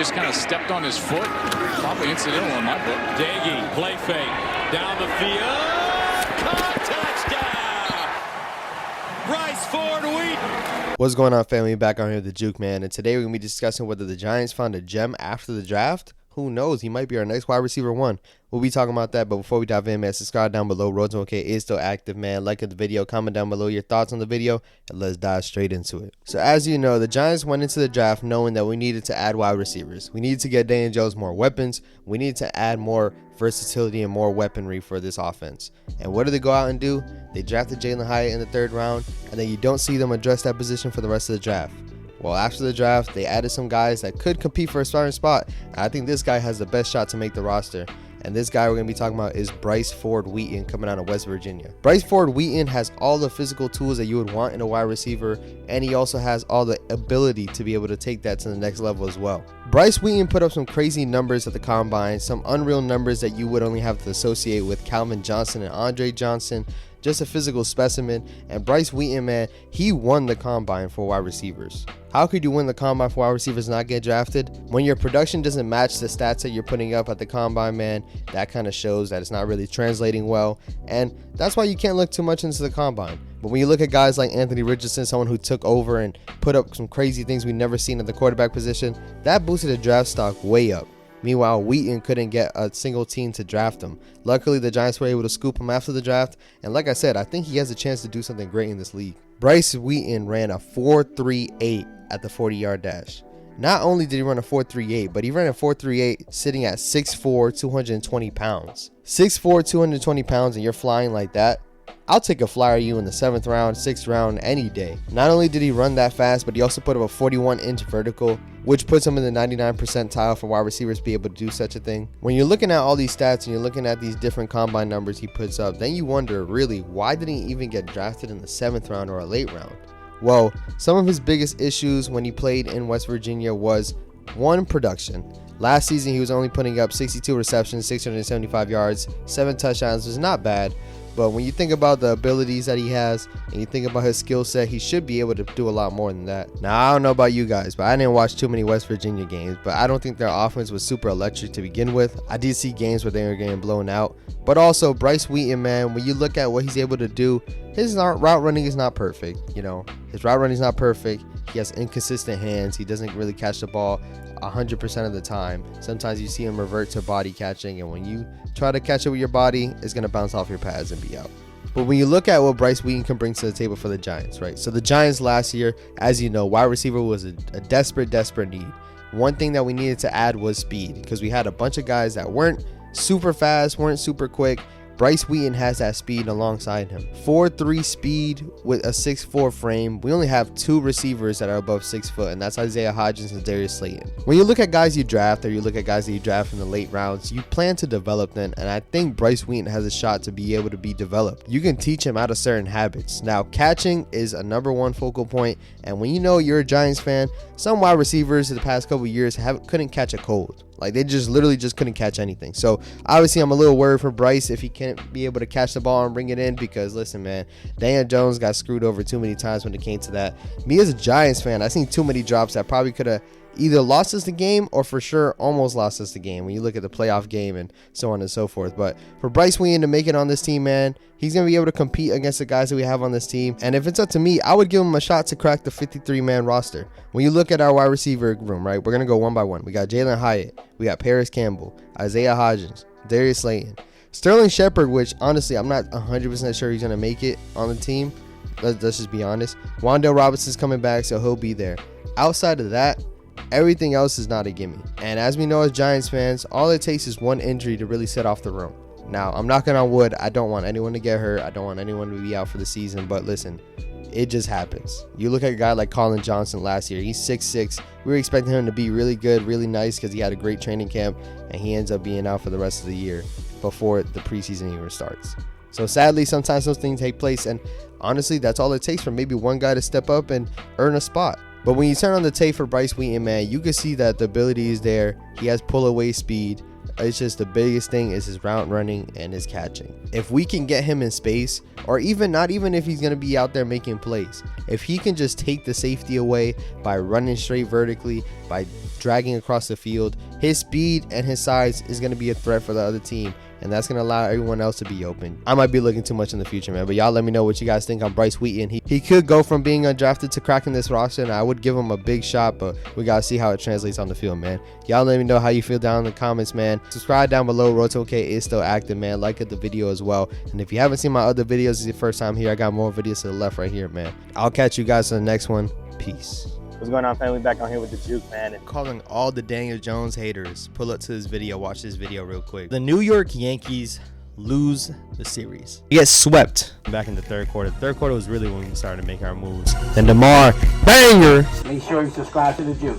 just kind of stepped on his foot. Probably incidental in my book. Daggy, play fake, down the field. Caught, touchdown! Bryce Ford-Wheaton. What's going on, family? Back on here with the Juke Man, and today we're going to be discussing whether the Giants found a gem after the draft. Who knows? He might be our next wide receiver one. We'll be talking about that, but before we dive in, man, subscribe down below. Roads OK is still active, man. Like the video, comment down below your thoughts on the video, and let's dive straight into it. So as you know, the Giants went into the draft knowing that we needed to add wide receivers. We needed to get Daniel Jones more weapons. We needed to add more versatility and more weaponry for this offense. And what did they go out and do? They drafted Jalin Hyatt in the 3rd round, and then you don't see them address that position for the rest of the draft. Well, after the draft, they added some guys that could compete for a starting spot. I think this guy has the best shot to make the roster. And this guy we're going to be talking about is Bryce Ford-Wheaton, coming out of West Virginia. Bryce Ford-Wheaton has all the physical tools that you would want in a wide receiver, and he also has all the ability to be able to take that to the next level as well. Bryce Wheaton put up some crazy numbers at the combine, some unreal numbers that you would only have to associate with Calvin Johnson and Andre Johnson. Just a physical specimen. And Bryce Wheaton, man, he won the combine for wide receivers. How could you win the combine for wide receivers and not get drafted? When your production doesn't match the stats that you're putting up at the combine, man, that kind of shows that it's not really translating well. And that's why you can't look too much into the combine. But when you look at guys like Anthony Richardson, someone who took over and put up some crazy things we've never seen at the quarterback position, that boosted the draft stock way up. Meanwhile, Wheaton couldn't get a single team to draft him. Luckily, the Giants were able to scoop him after the draft, and like I said, I think he has a chance to do something great in this league. Bryce Wheaton ran a 4.38 at the 40-yard dash. Not only did he run a 4.38, but he ran a 4.38 sitting at 6'4", 220 pounds. 6'4", 220 pounds, and you're flying like that? I'll take a flyer you in the 7th round, 6th round, any day. Not only did he run that fast, but he also put up a 41-inch vertical, which puts him in the 99th percentile for wide receivers to be able to do such a thing. When you're looking at all these stats and you're looking at these different combine numbers he puts up, then you wonder, really, why didn't he even get drafted in the 7th round or a late round? Well, some of his biggest issues when he played in West Virginia was, 1, production. Last season, he was only putting up 62 receptions, 675 yards, 7 touchdowns, which is not bad. But when you think about the abilities that he has and you think about his skill set, he should be able to do a lot more than that. Now, I don't know about you guys, but I didn't watch too many West Virginia games, but I don't think their offense was super electric to begin with. I did see games where they were getting blown out. But also, Bryce Wheaton, man, when you look at what he's able to do, his route running is not perfect. You know, his route running is not perfect. He has inconsistent hands. He doesn't really catch the ball 100% of the time. Sometimes you see him revert to body catching, and when you try to catch it with your body, it's going to bounce off your pads and be out. But when you look at what Bryce Wheaton can bring to the table for the Giants, right? So the Giants last year, as you know, wide receiver was a desperate need. One thing that we needed to add was speed, because we had a bunch of guys that weren't super fast, weren't super quick. Bryce Wheaton has that speed alongside him. 4.3 speed with a 6'4 frame. We only have 2 receivers that are above 6 foot, and that's Isaiah Hodgins and Darius Slayton. When you look at guys you draft, or you look at guys that you draft in the late rounds, you plan to develop them, and I think Bryce Wheaton has a shot to be able to be developed. You can teach him out of certain habits. Now, catching is a #1 focal point, and when you know you're a Giants fan, some wide receivers in the past couple years couldn't catch a cold. Like, they literally couldn't catch anything. So obviously I'm a little worried for Bryce if he can't be able to catch the ball and bring it in, because listen, man, Daniel Jones got screwed over too many times when it came to that. Me as a Giants fan, I've seen too many drops that probably could have either lost us the game or for sure almost lost us the game when you look at the playoff game and so on and so forth. But for Bryce Wheaton to make it on this team, man, he's going to be able to compete against the guys that we have on this team. And if it's up to me, I would give him a shot to crack the 53-man roster. When you look at our wide receiver room, right, we're going to go one by one. We got Jalin Hyatt. We got Paris Campbell, Isaiah Hodgins, Darius Slayton, Sterling Shepard, which honestly I'm not 100% sure he's going to make it on the team. Let's just be honest. Wan'Dale Robinson's coming back, so he'll be there. Outside of that, everything else is not a gimme. And as we know as Giants fans, all it takes is one injury to really set off the room. Now, I'm knocking on wood. I don't want anyone to get hurt. I don't want anyone to be out for the season. But listen, it just happens. You look at a guy like Colin Johnson last year. He's 6'6". We were expecting him to be really good, really nice, because he had a great training camp. And he ends up being out for the rest of the year before the preseason even starts. So sadly, sometimes those things take place. And honestly, that's all it takes for maybe one guy to step up and earn a spot. But when you turn on the tape for Bryce Wheaton, man, you can see that the ability is there. He has pull away speed. It's just the biggest thing is his route running and his catching. If we can get him in space, or even not even if he's going to be out there making plays, if he can just take the safety away by running straight vertically, by dragging across the field, his speed and his size is going to be a threat for the other team, and that's going to allow everyone else to be open. I might be looking too much in the future, man, but y'all let me know what you guys think on Bryce Wheaton. He could go from being undrafted to cracking this roster, and I would give him a big shot, but we got to see how it translates on the field, man. Y'all let me know how you feel down in the comments, man. Subscribe down below. Road to OK is still active, man. Like the video as well, and if you haven't seen my other videos, this is your first time here, I got more videos to the left right here, man. I'll catch you guys in the next one. Peace. What's going on, family? Back on here with the Juke, man. Calling all the Daniel Jones haters, pull up to this video, watch this video real quick. The New York Yankees lose the series. We get swept back in the third quarter. The third quarter was really when we started to make our moves. And DeMar, banger. Make sure you subscribe to the Juke.